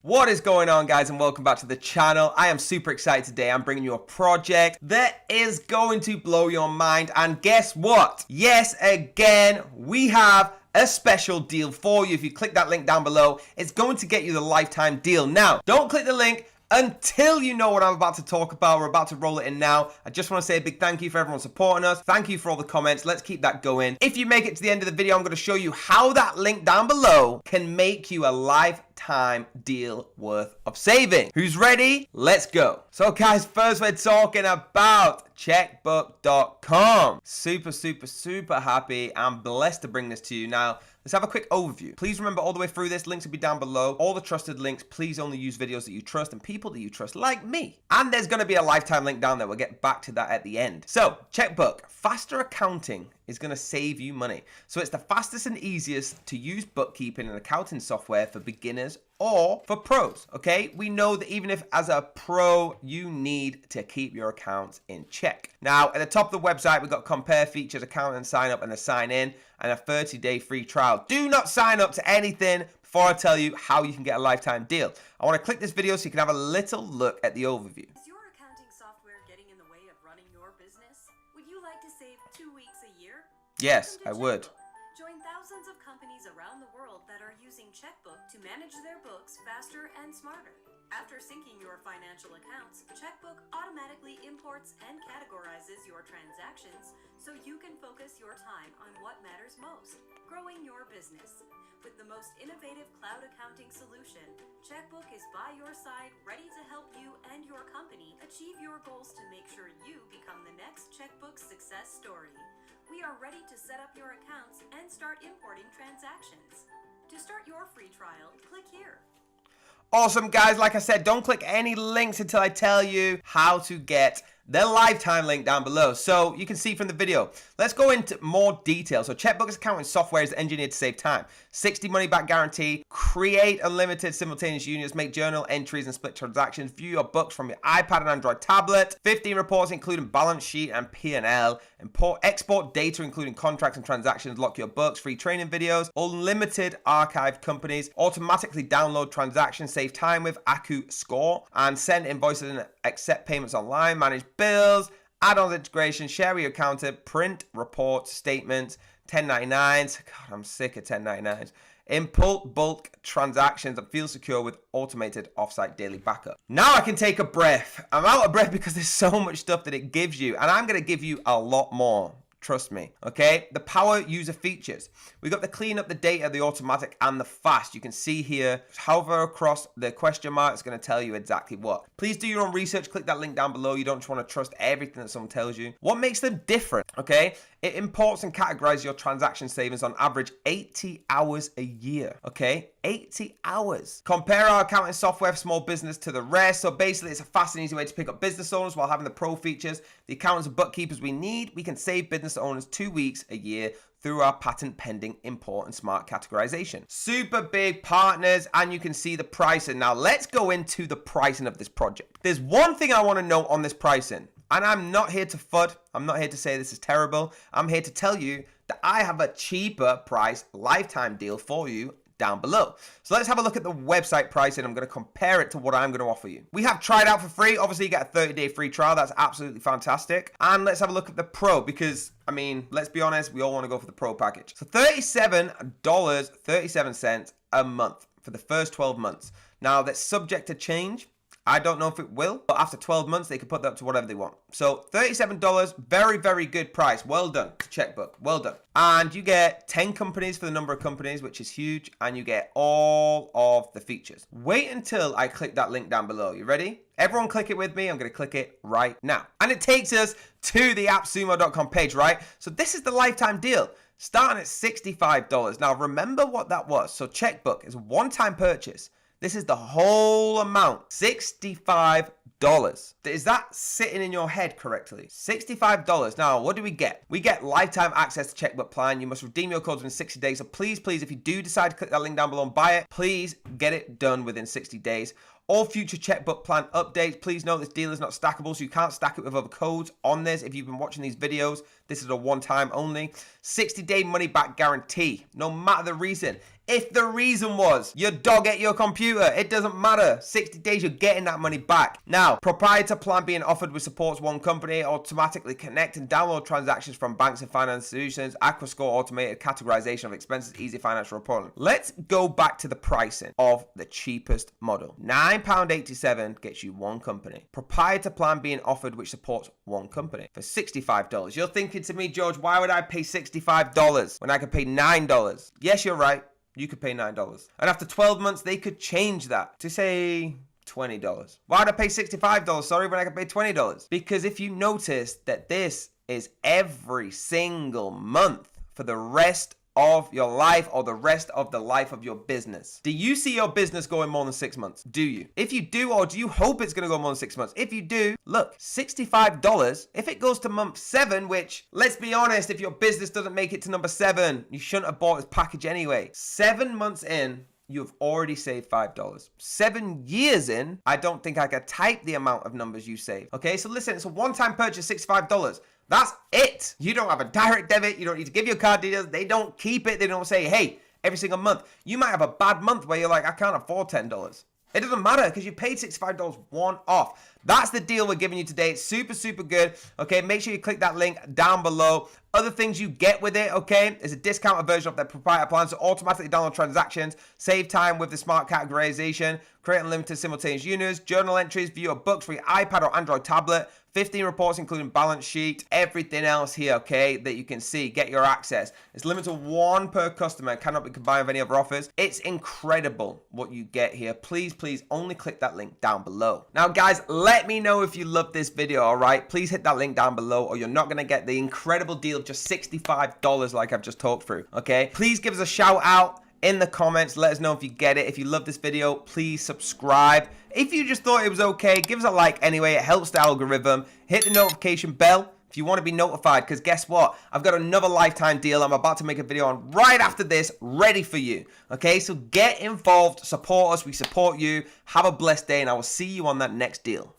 What is going on, guys, and welcome back to the channel. I am super excited today. I'm bringing you a project that is going to blow your mind, and guess what? Yes, again, we have a special deal for you. If you click that link down below, it's going to get you the lifetime deal. Now, don't click the link until you know what I'm about to talk about. We're about to roll it in now. I just want to say a big thank you for everyone supporting us. Thank you for all the comments. Let's keep that going. If you make it to the end of the video, I'm going to show you how that link down below can make you a lifetime deal worth of saving. Who's ready? Let's go. So guys, first we're talking about Cheqbook.com. Super happy and blessed to bring this to you. Now, let's have a quick overview. Please remember, all the way through this, links will be down below. All the trusted links, please only use videos that you trust and people that you trust, like me. And there's going to be a lifetime link down there. We'll get back to that at the end. So, Cheqbook, faster accounting is going to save you money. So it's the fastest and easiest to use bookkeeping and accounting software for beginners or for pros, okay? We know that even if as a pro, you need to keep your accounts in check. Now, at the top of the website, we've got compare features, account and sign up and a sign in, and a 30-day free trial. Do not sign up to anything before I tell you how you can get a lifetime deal. I want to click this video so you can have a little look at the overview. Is your accounting software getting in the way of running your business? Would you like to save 2 weeks a year? Yes, I would. Join thousands of companies around the world that are using Cheqbook to manage their books faster and smarter. After syncing your financial accounts, Cheqbook automatically imports and categorizes your transactions so you can focus your time on what matters most, growing your business. With the most innovative cloud accounting solution, Cheqbook is by your side, ready to help you and your company achieve your goals to make sure you become the next Cheqbook success story. We are ready to set up your accounts and start importing transactions. To start your free trial, click here. Awesome, guys. Like I said, don't click any links until I tell you how to get the lifetime link down below. So you can see from the video. Let's go into more detail. So Cheqbook's accounting software is engineered to save time. 60 money back guarantee, create unlimited simultaneous unions, make journal entries and split transactions, view your books from your iPad and Android tablet, 15 reports including balance sheet and P&L, export data including contracts and transactions, lock your books, free training videos, unlimited archived companies, automatically download transactions, save time with AccuScore, and send invoices and accept payments online, manage bills, add-ons integration, share with your accountant, print reports, statements, 1099s. God, I'm sick of 1099s. Import bulk transactions and feel secure with automated offsite daily backup. Now I can take a breath. I'm out of breath because there's so much stuff that it gives you, and I'm going to give you a lot more. Trust me, okay? The power user features. We got the clean up the data, the automatic, and the fast. You can see here, hover across the question mark, it's going to tell you exactly what. Please do your own research. Click that link down below. You don't just want to trust everything that someone tells you. What makes them different, okay? It imports and categorizes your transaction savings on average 80 hours a year, okay? 80 hours. Compare our accounting software for small business to the rest. So basically, it's a fast and easy way to pick up business owners while having the pro features. The accountants and bookkeepers we need, we can save business owners 2 weeks a year through our patent pending import and smart categorization. Super big partners, and you can see the pricing. Now let's go into the pricing of this project. There's one thing I want to know on this pricing, and I'm not here to FUD. I'm not here to say this is terrible. I'm here to tell you that I have a cheaper price lifetime deal for you down below. So let's have a look at the website pricing. I'm going to compare it to what I'm going to offer you. We have tried out for free. Obviously, you get a 30-day free trial. That's absolutely fantastic. And let's have a look at the pro because, I mean, let's be honest, we all want to go for the pro package. So $37.37 a month for the first 12 months. Now, that's subject to change. I don't know if it will, but after 12 months, they can put that up to whatever they want. So $37, very good price. Well done to Cheqbook, well done. And you get 10 companies for the number of companies, which is huge, and you get all of the features. Wait until I click that link down below. You ready? Everyone click it with me. I'm going to click it right now. And it takes us to the appsumo.com page, right? So this is the lifetime deal, starting at $65. Now, remember what that was. So Cheqbook is a one-time purchase. This is the whole amount, $65. Is that sitting in your head correctly? $65. Now, what do we get? We get lifetime access to Cheqbook plan. You must redeem your codes within 60 days. So please, if you do decide to click that link down below and buy it, please get it done within 60 days. All future Cheqbook plan updates. Please note this deal is not stackable, so you can't stack it with other codes on this. If you've been watching these videos, this is a one-time only. 60-day money-back guarantee. No matter the reason, If the reason was your dog ate your computer, it doesn't matter. 60 days, you're getting that money back. Now, proprietor plan being offered which supports one company, automatically connect and download transactions from banks and finance solutions, AccuScore automated categorization of expenses, easy financial reporting. Let's go back to the pricing of the cheapest model. £9.87 gets you one company. Proprietor plan being offered which supports one company for $65. You're thinking to me, George, why would I pay $65 when I could pay $9? Yes, you're right. You could pay $9. And after 12 months, they could change that to say $20. Why would I pay $65, sorry, when I could pay $20? Because if you notice that this is every single month for the rest of your life or the rest of the life of your business. Do you see your business going more than 6 months? Do you? If you do, or do you hope it's going to go more than 6 months? If you do, look, $65, if it goes to month 7, which, let's be honest, if your business doesn't make it to number 7, you shouldn't have bought this package anyway. 7 months in, you've already saved $5. 7 years in, I don't think I could type the amount of numbers you save. Okay, so listen, it's a one-time purchase, $65. That's it. You don't have a direct debit. You don't need to give your card details. They don't keep it. They don't say, hey, every single month. You might have a bad month where you're like, I can't afford $10. It doesn't matter because you paid $65 one off. That's the deal we're giving you today. It's super, super good. Okay, make sure you click that link down below. Other things you get with it, okay, is a discounted version of their proprietary plan, so automatically download transactions, save time with the smart categorization, create unlimited simultaneous units, journal entries, view your books for your iPad or Android tablet, 15 reports including balance sheet, everything else here, okay, that you can see, get your access. It's limited to 1 per customer, cannot be combined with any other offers. It's incredible what you get here. Please, please only click that link down below. Now guys, let me know if you love this video, all right? Please hit that link down below or you're not gonna get the incredible deal of just $65 like I've just talked through, okay? Please give us a shout out in the comments. Let us know if you get it. If you love this video, please subscribe. If you just thought it was okay, give us a like anyway. It helps the algorithm. Hit the notification bell if you want to be notified, because guess what? I've got another lifetime deal I'm about to make a video on right after this, ready for you. Okay, so get involved, support us, we support you. Have a blessed day, and I will see you on that next deal.